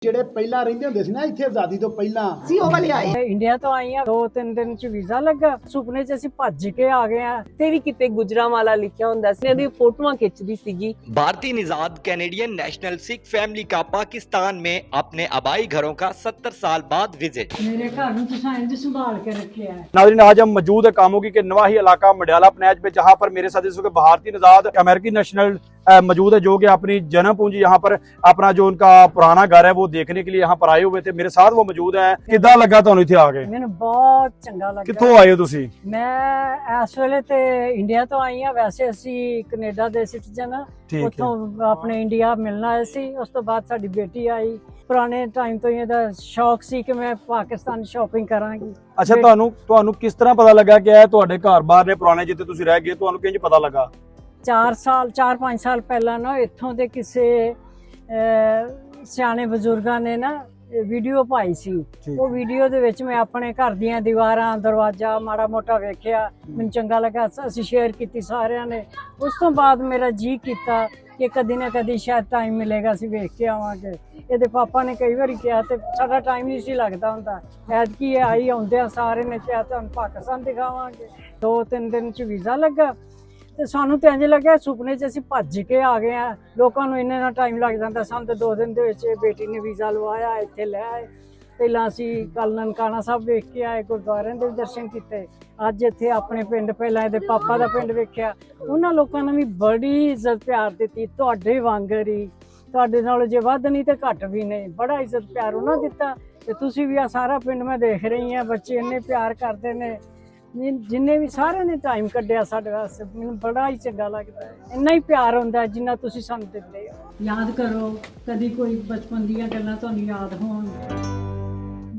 ਜਿਹੜੇ ਪਹਿਲਾਂ ਰਹਿੰਦੇ ਹੁੰਦੇ ਸੀ ਨਾ ਇੱਥੇ ਆਜ਼ਾਦੀ ਤੋਂ ਪਹਿਲਾਂ ਸੀ ਉਹ ਵਾਲੇ ਆਏ ਇੰਡੀਆ ਤੋਂ ਆਈ ਆ 2-3 ਦਿਨ ਚ ਵੀਜ਼ਾ ਲੱਗਾ। ਸੁਪਨੇ ਚ ਅਸੀਂ ਭੱਜ ਕੇ ਆ ਗਏ ਆ। ਤੇ ਵੀ ਕਿਤੇ ਗੁਜਰਾਂਵਾਲਾ ਲਿਖਿਆ ਹੁੰਦਾ ਸੀ, ਇਹਦੀ फोटोआं खिंचती सीगी। भारतीय निजाद कैनेडियन नेशनल सिख फैमिली का पाकिस्तान में अपने आबाई घरों का 70 साल बाद विजिट। ਮੇਰੇ ਘਰ ਨੂੰ ਤੁਸੀਂ ਇੰਜ ਸੰਭਾल के रखिया है। नाज़रीन, आज हम मौजूद है कामोगी के नवाही इलाका मडियाला पनैज में, जहाँ पर मेरे साथ इस वक्त भारतीय निजाद अमेरिकी नेशनल मौजूद है, जो कि अपनी जन्म पूंजी यहाँ पर अपना जो उनका पुराना घर है वो देखने के लिए यहाँ पर आए हुए थे। मेरे साथ वो मौजूद है। कितना लगा ਤੁਹਾਨੂੰ ਇੱਥੇ ਆ ਕੇ? ਮੈਨੂੰ ਬਹੁਤ ਚੰਗਾ ਲੱਗਾ। ਕਿੱਥੋਂ ਆਏ ਹੋ ਤੁਸੀਂ? ਮੈਂ ਇਸ ਵੇਲੇ ਤੇ ਇੰਡੀਆ ਤੋਂ ਆਈ ਆ। ਵੈਸੇ ਅਸੀਂ ਕੈਨੇਡਾ ਦੇ ਸਿਟੀਜ਼ਨ ਆ, ਉੱਥੋਂ ਆਪਣੇ ਇੰਡੀਆ ਮਿਲਣ ਆਏ ਸੀ। ਉਸ ਤੋਂ ਬਾਅਦ ਸਾਡੀ ਬੇਟੀ ਆਈ। ਪੁਰਾਣੇ ਟਾਈਮ ਤੋਂ ਇਹਦਾ ਸ਼ੌਕ ਸੀ ਕਿ ਮੈਂ ਪਾਕਿਸਤਾਨ ਸ਼ਾਪਿੰਗ ਕਰਾਂਗੀ। ਅੱਛਾ, ਤੁਹਾਨੂੰ ਕਿਸ ਤਰ੍ਹਾਂ ਪਤਾ ਲੱਗਾ ਕਿ ਇਹ ਤੁਹਾਡੇ ਘਰ-ਬਾਰ ਨੇ ਪੁਰਾਣੇ ਜਿੱਥੇ ਤੁਸੀਂ ਰਹਿ ਗਏ? ਤੁਹਾਨੂੰ ਕਿੰਜ ਪਤਾ ਲੱਗਾ? 4-5 ਸਾਲ ਪਹਿਲਾਂ ਨਾ ਇੱਥੋਂ ਦੇ ਕਿਸੇ ਸਿਆਣੇ ਬਜ਼ੁਰਗਾਂ ਨੇ ਨਾ ਵੀਡੀਓ ਪਾਈ ਸੀ। ਉਹ ਵੀਡੀਓ ਦੇ ਵਿੱਚ ਮੈਂ ਆਪਣੇ ਘਰ ਦੀਆਂ ਦੀਵਾਰਾਂ, ਦਰਵਾਜ਼ਾ ਮਾੜਾ ਮੋਟਾ ਵੇਖਿਆ, ਮੈਨੂੰ ਚੰਗਾ ਲੱਗਾ। ਅਸੀਂ ਸ਼ੇਅਰ ਕੀਤੀ ਸਾਰਿਆਂ ਨੇ। ਉਸ ਤੋਂ ਬਾਅਦ ਮੇਰਾ ਜੀ ਕੀਤਾ ਕਿ ਕਦੀ ਨਾ ਕਦੀ ਸ਼ਾਇਦ ਟਾਈਮ ਮਿਲੇਗਾ, ਅਸੀਂ ਵੇਖ ਕੇ ਆਵਾਂਗੇ। ਇਹਦੇ ਪਾਪਾ ਨੇ ਕਈ ਵਾਰੀ ਕਿਹਾ ਤੇ ਸਾਡਾ ਟਾਈਮ ਨਹੀਂ ਸੀ ਲੱਗਦਾ ਹੁੰਦਾ। ਐਤਕੀ ਇਹ ਆਈ ਆਉਂਦਿਆਂ ਸਾਰੇ ਨੇ ਕਿਹਾ ਤੁਹਾਨੂੰ ਪਾਕਿਸਤਾਨ ਦਿਖਾਵਾਂਗੇ। 2-3 ਦਿਨ ਚ ਵੀਜ਼ਾ ਲੱਗਾ ਤੇ ਸਾਨੂੰ ਤੇ ਇੰਝ ਲੱਗਿਆ ਸੁਪਨੇ 'ਚ ਅਸੀਂ ਭੱਜ ਕੇ ਆ ਗਏ ਆ। ਲੋਕਾਂ ਨੂੰ ਇੰਨੇ ਨਾਲ ਟਾਈਮ ਲੱਗ ਜਾਂਦਾ, ਸਾਨੂੰ ਤੇ 2 ਦਿਨ ਦੇ ਵਿੱਚ ਬੇਟੀ ਨੇ ਵੀਜ਼ਾ ਲਵਾਇਆ, ਇੱਥੇ ਲੈ ਆਏ। ਪਹਿਲਾਂ ਅਸੀਂ ਕੱਲ ਨਨਕਾਣਾ ਸਾਹਿਬ ਵੇਖ ਕੇ ਆਏ, ਗੁਰਦੁਆਰਿਆਂ ਦੇ ਦਰਸ਼ਨ ਕੀਤੇ। ਅੱਜ ਇੱਥੇ ਆਪਣੇ ਪਿੰਡ, ਪਹਿਲਾਂ ਇਹਦੇ ਪਾਪਾ ਦਾ ਪਿੰਡ ਵੇਖਿਆ। ਉਹਨਾਂ ਲੋਕਾਂ ਨੇ ਵੀ ਬੜੀ ਇੱਜ਼ਤ ਪਿਆਰ ਦਿੱਤੀ, ਤੁਹਾਡੇ ਵਾਂਗਰ ਹੀ, ਤੁਹਾਡੇ ਨਾਲੋਂ ਜੇ ਵੱਧ ਨਹੀਂ ਤੇ ਘੱਟ ਵੀ ਨਹੀਂ। ਬੜਾ ਇੱਜ਼ਤ ਪਿਆਰ ਉਹਨਾਂ ਦਿੱਤਾ। ਤੇ ਤੁਸੀਂ ਵੀ ਆ ਸਾਰਾ ਪਿੰਡ ਮੈਂ ਦੇਖ ਰਹੀ ਹਾਂ, ਬੱਚੇ ਇੰਨੇ ਪਿਆਰ ਕਰਦੇ ਨੇ। ਜਿੰਨੇ ਵੀ ਸਾਰਿਆਂ ਨੇ ਟਾਈਮ ਕੱਢਿਆ ਸਾਡੇ ਵਾਸਤੇ, ਮੈਨੂੰ ਬੜਾ ਹੀ ਚੰਗਾ ਲੱਗਦਾ ਹੈ। ਇੰਨਾ ਹੀ ਪਿਆਰ ਹੁੰਦਾ ਜਿੰਨਾ ਤੁਸੀਂ ਸਾਨੂੰ ਦਿੰਦੇ ਹੋ। ਯਾਦ ਕਰੋ ਕਦੀ ਕੋਈ ਬਚਪਨ ਦੀਆਂ ਗੱਲਾਂ ਤੁਹਾਨੂੰ ਯਾਦ ਹੋਣ।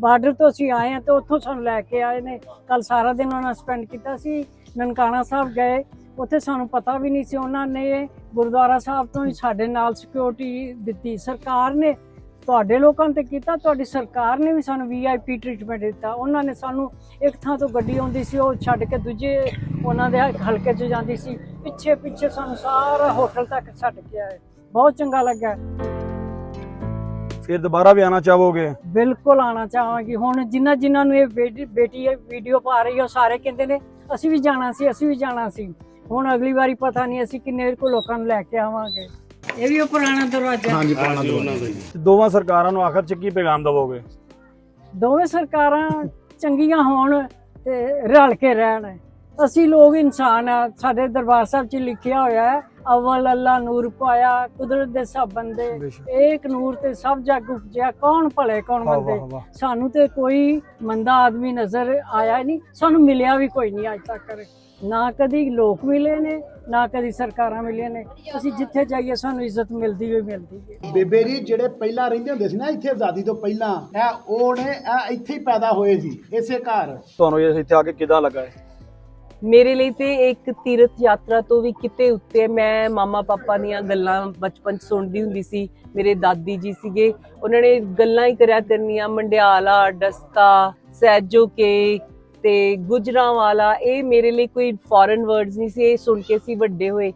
ਬਾਰਡਰ ਤੋਂ ਅਸੀਂ ਆਏ ਹਾਂ ਤੇ ਉੱਥੋਂ ਸਾਨੂੰ ਲੈ ਕੇ ਆਏ ਨੇ। ਕੱਲ ਸਾਰਾ ਦਿਨ ਉਹਨਾਂ ਨਾਲ ਸਪੈਂਡ ਕੀਤਾ ਸੀ। ਨਨਕਾਣਾ ਸਾਹਿਬ ਗਏ, ਉੱਥੇ ਸਾਨੂੰ ਪਤਾ ਵੀ ਨਹੀਂ ਸੀ। ਉਹਨਾਂ ਨੇ ਗੁਰਦੁਆਰਾ ਸਾਹਿਬ ਤੋਂ ਹੀ ਸਾਡੇ ਨਾਲ ਸਿਕਿਉਰਿਟੀ ਦਿੱਤੀ। ਸਰਕਾਰ ਨੇ ਤੁਹਾਡੇ ਲੋਕਾਂ ਤੇ ਕੀਤਾ, ਤੁਹਾਡੀ ਸਰਕਾਰ ਨੇ ਵੀ ਸਾਨੂੰ VIP ਟ੍ਰੀਟਮੈਂਟ ਦਿੱਤਾ। ਉਹਨਾਂ ਨੇ ਸਾਨੂੰ ਇੱਕ ਥਾਂ ਤੋਂ ਗੱਡੀ ਆਉਂਦੀ ਸੀ, ਉਹ ਛੱਡ ਕੇ ਦੂਜੇ ਉਹਨਾਂ ਦੇ ਹਲਕੇ 'ਚ ਜਾਂਦੀ ਸੀ। ਪਿੱਛੇ ਸਾਨੂੰ ਸਾਰਾ ਹੋਟਲ ਤੱਕ ਛੱਡ ਕੇ ਆਏ। ਬਹੁਤ ਚੰਗਾ ਲੱਗਾ। ਫਿਰ ਦੁਬਾਰਾ ਵੀ ਆਣਾ ਚਾਹੋਗੇ? ਬਿਲਕੁਲ ਆਣਾ ਚਾਹਾਂਗੀ। ਹੁਣ ਜਿਨ੍ਹਾਂ ਨੂੰ ਇਹ ਬੇਟੀ ਵੀਡੀਓ ਪਾ ਰਹੀ ਹੈ, ਉਹ ਸਾਰੇ ਕਹਿੰਦੇ ਨੇ ਅਸੀਂ ਵੀ ਜਾਣਾ ਸੀ। ਹੁਣ ਅਗਲੀ ਵਾਰੀ ਪਤਾ ਨਹੀਂ ਅਸੀਂ ਕਿੰਨੇ ਕੁ ਲੋਕਾਂ ਨੂੰ ਲੈ ਕੇ ਆਵਾਂਗੇ। ਇਹ ਵੀ ਉਹ ਪੁਰਾਣਾ ਦਰਵਾਜ਼ਾ। ਹਾਂਜੀ, ਪੁਰਾਣਾ ਦਰਵਾਜ਼ਾ। ਦੋਵਾਂ ਸਰਕਾਰਾਂ ਨੂੰ ਆਖਰ 'ਚ ਕੀ ਪੈਗਾਮ ਦਵੋਗੇ? ਦੋਵੇਂ ਸਰਕਾਰਾਂ ਚੰਗੀਆਂ ਹੋਣ ਤੇ ਰਲ ਕੇ ਰਹਿਣ। ਅਸੀਂ ਲੋਕ ਇਨਸਾਨ ਆ। ਸਾਡੇ ਦਰਬਾਰ ਸਾਹਿਬ 'ਚ ਲਿਖਿਆ ਹੋਇਆ ਹੈ, ਅਵਲ ਅੱਲਾ ਨੂਰ ਪਾਇਆ, ਕੁਦਰਤ ਦੇ ਸਭ ਬੰਦੇ, ਏਕ ਨੂਰ ਤੇ ਸਭ ਜਗ ਉਪਜਿਆ, ਕੌਣ ਭਲੇ ਕੌਣ ਮੰਦੇ। ਸਾਨੂੰ ਤੇ ਕੋਈ ਮੰਦਾ ਆਦਮੀ ਨਜ਼ਰ ਆਇਆ ਨਹੀਂ, ਸਾਨੂੰ ਮਿਲਿਆ ਵੀ ਕੋਈ ਨਹੀਂ ਅੱਜ ਤੱਕ। ਨਾ ਕਦੀ ਲੋਕ ਮਿਲੇ ਨੇ, ਨਾ ਕਦੀ ਸਰਕਾਰਾਂ ਮਿਲੀਆਂ ਨੇ। ਅਸੀਂ ਜਿੱਥੇ ਜਾਈਏ ਸਾਨੂੰ ਇੱਜ਼ਤ ਮਿਲਦੀ ਹੈ। ਬੇਬੇ ਜੀ ਜਿਹੜੇ ਪਹਿਲਾਂ ਰਹਿੰਦੇ ਹੁੰਦੇ ਸੀ ਨਾ ਇੱਥੇ ਆਜ਼ਾਦੀ ਤੋਂ ਪਹਿਲਾਂ, ਉਹ ਨੇ ਇੱਥੇ ਹੀ ਪੈਦਾ ਹੋਏ ਸੀ, ਇਸੇ ਘਰ। ਤੁਹਾਨੂੰ ਇੱਥੇ ਆ ਕੇ ਕਿਦਾਂ ਲੱਗਾ? ਮੇਰੇ ਲਈ ਤੇ ਇੱਕ ਤੀਰਥ ਯਾਤਰਾ ਤੋਂ ਵੀ ਕਿਤੇ ਉੱਤੇ। ਮੈਂ ਮਾਮਾ ਪਾਪਾ ਦੀਆਂ ਗੱਲਾਂ ਬਚਪਨ 'ਚ ਸੁਣਦੀ ਹੁੰਦੀ ਸੀ। ਮੇਰੇ ਦਾਦੀ ਜੀ ਸੀਗੇ, ਉਹਨਾਂ ਨੇ ਗੱਲਾਂ ਹੀ ਕਰਿਆ ਕਰਨੀਆਂ। ਮੰਡਿਆਲਾ, ਡਸਕਾ, ਸਹਿਜੋ ਕੇ ਤੇ ਗੁਜਰਾਂਵਾਲਾ, ਇਹ ਮੇਰੇ ਲਈ ਕੋਈ ਫੋਰਨ ਵਰਡਸ ਨਹੀਂ ਸੀ। ਇਹ ਸੁਣ ਕੇ ਸੀ ਵੱਡੇ ਹੋਏ।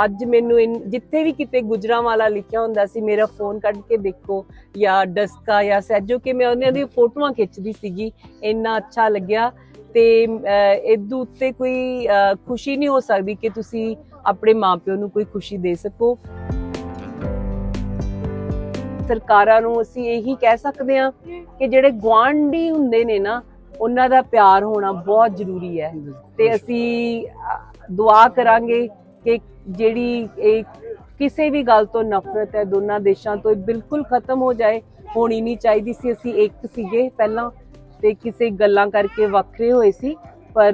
ਅੱਜ ਮੈਨੂੰ ਜਿੱਥੇ ਵੀ ਕਿਤੇ ਗੁਜਰਾਂਵਾਲਾ ਲਿਖਿਆ ਹੁੰਦਾ ਸੀ, ਮੇਰਾ ਫੋਨ ਕੱਢ ਕੇ ਦੇਖੋ, ਜਾਂ ਡਸਕਾ ਜਾਂ ਸਹਿਜੋ ਕੇ, ਮੈਂ ਉਹਨਾਂ ਦੀ ਫੋਟੋਆਂ ਖਿੱਚਦੀ ਸੀਗੀ। ਇੰਨਾ ਅੱਛਾ ਲੱਗਿਆ। ਤੇ ਇਹਦੇ ਉੱਤੇ ਕੋਈ ਖੁਸ਼ੀ ਨਹੀਂ ਹੋ ਸਕਦੀ ਕਿ ਤੁਸੀਂ ਆਪਣੇ ਮਾਪਿਓ ਨੂੰ ਕੋਈ ਖੁਸ਼ੀ ਦੇ ਸਕੋ। ਸਰਕਾਰਾਂ ਨੂੰ ਅਸੀਂ ਇਹੀ ਕਹਿ ਸਕਦੇ ਹਾਂ ਕਿ ਜਿਹੜੇ ਗੁਆਂਢੀ ਹੁੰਦੇ ਨੇ ਨਾ, ਉਹਨਾਂ ਦਾ ਪਿਆਰ ਹੋਣਾ ਬਹੁਤ ਜ਼ਰੂਰੀ ਹੈ। ਤੇ ਅਸੀਂ ਦੁਆ ਕਰਾਂਗੇ ਕਿ ਜਿਹੜੀ ਇਹ ਕਿਸੇ ਵੀ ਗੱਲ ਤੋਂ ਨਫ਼ਰਤ ਹੈ ਦੋਨਾਂ ਦੇਸ਼ਾਂ ਤੋਂ, ਬਿਲਕੁਲ ਖਤਮ ਹੋ ਜਾਏ। ਹੋਣੀ ਨਹੀਂ ਚਾਹੀਦੀ ਸੀ। ਅਸੀਂ ਇੱਕ ਸੀਗੇ ਪਹਿਲਾਂ ਤੇ ਕਿਸੇ ਗੱਲਾਂ ਕਰਕੇ ਵੱਖਰੇ ਹੋਏ ਸੀ, ਪਰ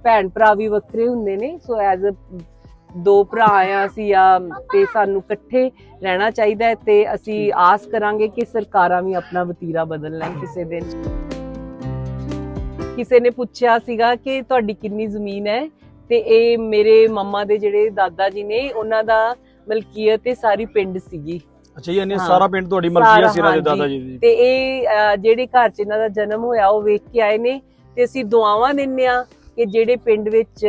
ਭੈਣ ਭਰਾ ਵੀ ਵੱਖਰੇ ਹੁੰਦੇ ਨੇ। ਸੋ ਐਜ਼ ਦੋ ਭਰਾ ਆ ਅਸੀਂ ਤੇ ਸਾਨੂੰ ਇਕੱਠੇ ਰਹਿਣਾ ਚਾਹੀਦਾ ਹੈ। ਤੇ ਅਸੀਂ ਆਸ ਕਰਾਂਗੇ ਕਿ ਸਰਕਾਰਾਂ ਵੀ ਆਪਣਾ ਵਤੀਰਾ ਬਦਲ ਲੈਣ ਕਿਸੇ ਦਿਨ। ਕਿਸੇ ਨੇ ਪੁੱਛਿਆ ਸੀਗਾ ਕਿ ਤੁਹਾਡੀ ਕਿੰਨੀ ਜ਼ਮੀਨ ਹੈ, ਤੇ ਇਹ ਮੇਰੇ ਮੰਮਾ ਦੇ ਜਿਹੜੇ ਦਾਦਾ ਜੀ ਨੇ, ਉਹਨਾਂ ਦਾ ਮਲਕੀਅਤ ਤੇ ਸਾਰੀ ਪਿੰਡ ਸੀਗੀ। ਅੱਛਾ, ਇਹ ਸਾਰਾ ਪਿੰਡ ਤੁਹਾਡੀ ਮਲਕੀਅਤ ਸੀ, ਰਾਜੇ ਦਾਦਾ ਜੀ ਦੀ। ਤੇ ਇਹ ਜਿਹੜੇ ਘਰ 'ਚ ਇਹਨਾਂ ਦਾ ਜਨਮ ਹੋਇਆ ਉਹ ਵੇਖ ਕੇ ਆਏ ਨੇ। ਤੇ ਅਸੀਂ ਦੁਆਵਾਂ ਦਿੰਦੇ ਆ ਕਿ ਜਿਹੜੇ ਪਿੰਡ ਵਿੱਚ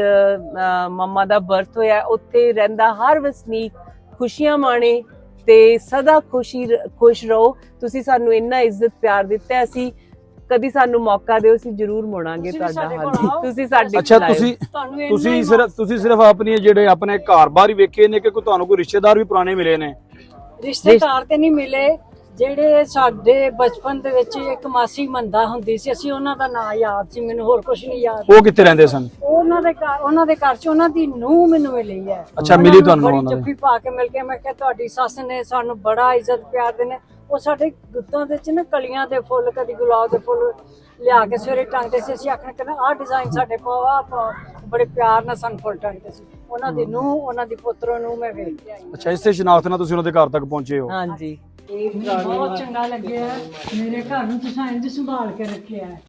ਮੰਮਾ ਦਾ ਬਰਥ ਹੋਇਆ, ਉੱਥੇ ਰਹਿੰਦਾ ਹਰ ਵਸਨੀਕ ਖੁਸ਼ੀਆਂ ਮਾਣੇ ਤੇ ਸਦਾ ਖੁਸ਼ ਰਹੋ। ਤੁਸੀਂ ਸਾਨੂੰ ਇੰਨਾ ਇੱਜ਼ਤ ਪਿਆਰ ਦਿੱਤਾ, ਅਸੀਂ ਕਦੀ ਸਾਨੂੰ ਮੌਕਾ ਦਿਓ, ਅਸੀਂ ਜ਼ਰੂਰ ਮੁੜਾਂਗੇ ਤੁਸੀਂ ਵੀ ਤੁਹਾਡਾ। ਸਾਡੇ ਕੋਲ ਹਾਂਜੀ ਆਓ। ਤੁਸੀਂ ਸਾਡੇ ਅੱਛਾ, ਕੋਲ ਆਇਓ। ਤੁਹਾਨੂੰ ਇੰਨਾ ਹੀ ਤੁਸੀਂ ਸਿਰਫ ਆਪਣੀ ਜਿਹੜੇ ਆਪਣੇ ਘਰ ਬਾਹਰ ਹੀ ਵੇਖੇ ਨੇ ਕਿ ਕੋਈ ਤੁਹਾਨੂੰ ਕੋਈ ਰਿਸ਼ਤੇਦਾਰ ਵੀ ਪੁਰਾਣੇ ਮਿਲੇ ਨੇ? ਰਿਸ਼ਤੇਦਾਰ ਤੇ ਨਹੀਂ ਮਿਲੇ, ਜਿਹੜੇ ਸਾਡੇ ਬਚਪਨ ਦੇ ਵਿੱਚ ਇੱਕ ਮਾਸੀ ਮੰਦਾ ਹੁੰਦੀ ਸੀ, ਅਸੀਂ ਉਹਨਾਂ ਦਾ ਨਾਂ ਯਾਦ ਸੀ, ਮੈਨੂੰ ਹੋਰ ਕੁਝ ਨਹੀਂ ਯਾਦ। ਉਹ ਕਿੱਥੇ ਰਹਿੰਦੇ ਸਨ? ਉਹਨਾਂ ਦੇ ਘਰ ਚ ਉਹਨਾਂ ਦੀ ਨੂੰਹ ਮੈਨੂੰ ਮਿਲੀ ਹੈ। ਅੱਛਾ, ਮਿਲੀ ਤੁਹਾਨੂੰ ਬੜੀ ਉਹਨਾਂ ਦੀ? ਜੱਫੀ ਪਾ ਕੇ ਮਿਲ ਕੇ ਮੈਂ ਕਿਹਾ ਤੁਹਾਡੀ ਸੱਸ ਨੇ ਸਾਨੂੰ ਬੜਾ ਇੱਜ਼ਤ ਪਿਆਰ ਦੇ ਨੇ। ਉਹ ਸਾਡੇ ਗੁੱਤਾਂ ਦੇ ਚ ਨਾ ਕਲੀਆਂ ਦੇ ਫੁੱਲ, ਕਦੀ ਗੁਲਾਬ ਦੇ ਫੁੱਲ ਲਿਆ ਕੇ ਸਵੇਰੇ ਟੰਗਦੇ ਸੀ। ਅਸੀਂ ਆਖਣ ਕਿ ਆਹ ਡਿਜ਼ਾਈਨ ਸਾਡੇ ਪਾਓ, ਬੜੇ ਪਿਆਰ ਨਾਲ ਸਾਨੂੰ ਫੁੱਲ ਟੰਗਦੇ ਸੀ। ਉਹਨਾਂ ਦੀ ਨੂੰਹ, ਉਹਨਾਂ ਦੀ ਪੁੱਤਰ ਨੂੰ ਮੈਂ ਵੇਖ ਕੇ ਆਈ। ਅੱਛਾ, ਇਸੇ ਸ਼ਨਾਖਤ ਨਾਲ ਤੁਸੀਂ ਉਹਨਾਂ ਦੇ ਘਰ ਤੱਕ ਪਹੁੰਚੇ ਹੋ? ਹਾਂਜੀ। ਬਹੁਤ ਚੰਗਾ ਲੱਗਿਆ, ਮੇਰੇ ਘਰ ਨੂੰ ਤੁਸੀਂ ਇੰਝ ਸੰਭਾਲ ਕੇ ਰੱਖਿਆ ਹੈ।